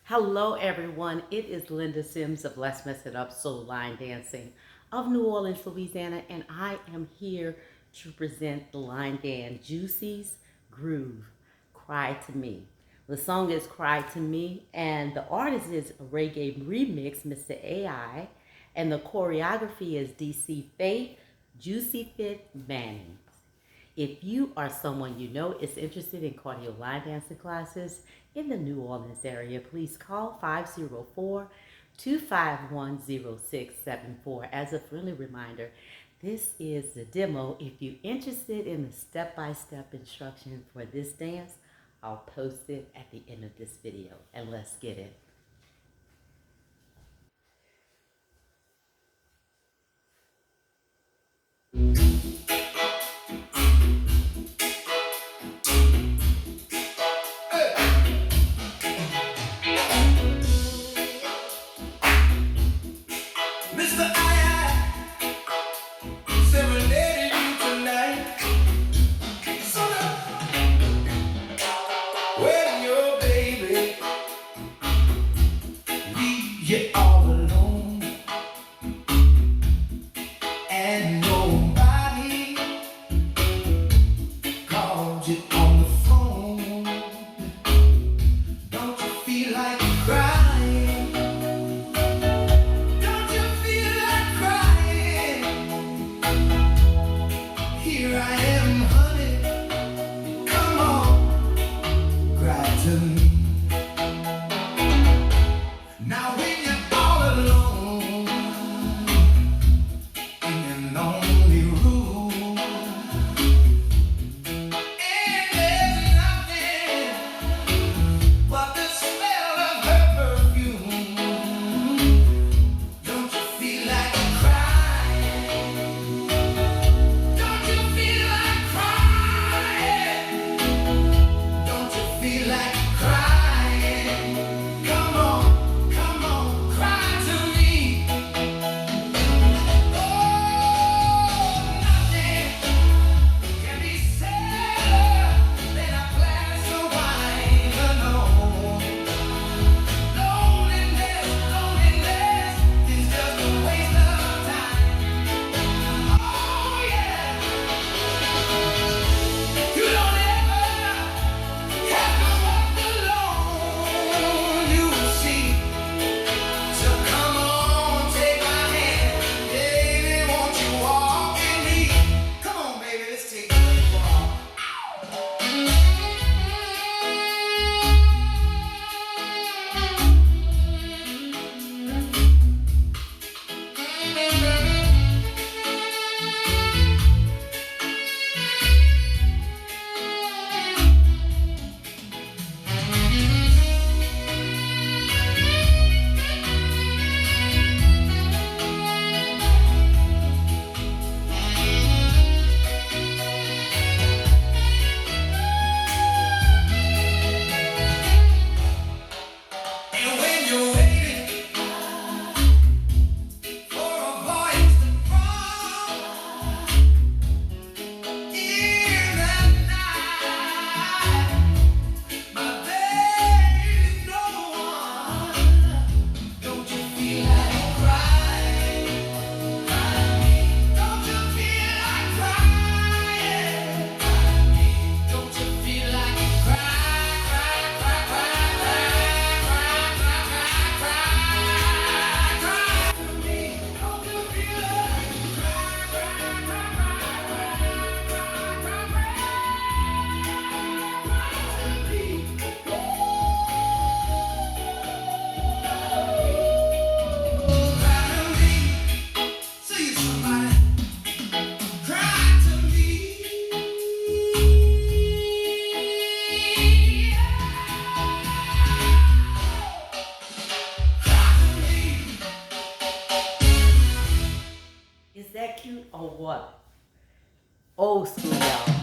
Hello, everyone. It is Linda Sims of Let's Mess It Up Soul Line Dancing of New Orleans, Louisiana, and I am here to present the line dance Juicy's Groove, Cry to Me. The song is Cry to Me, and the artist is a reggae remix, Mr. AI, and the choreography is DC Faith, Juicy Fit Manning. If you are someone you know is interested in cardio line dancing classes in the New Orleans area, please call 504-251-0674. As a friendly reminder, this is the demo. If you're interested in the step-by-step instruction for this dance, I'll post it at the end of this video, and let's get it. Mr. I serenaded you tonight. So now, when your baby leaves you all alone, and nobody called you on the phone, don't you feel like crying? Don't you feel like crying? Here I am, honey. Come on, cry to me. Now when you're all alone in your lonely room, and there's nothing but the smell of her perfume, don't you feel like crying? Don't you feel like crying? Don't you feel like crying? Come on, cry to me. Oh, nothing can be sadder than a glass of wine alone. Loneliness is just a waste of time. Oh yeah, you don't ever have to walk alone. You see, so come on, take my hand, baby. Won't you walk with me? Come on, baby, let's take a walk. And when you're waiting for a voice to fall in the night, but there's no one, don't you feel like crying? Don't you feel like crying? Don't you feel like crying? See somebody cry to me. Is that cute or what? Old school, y'all.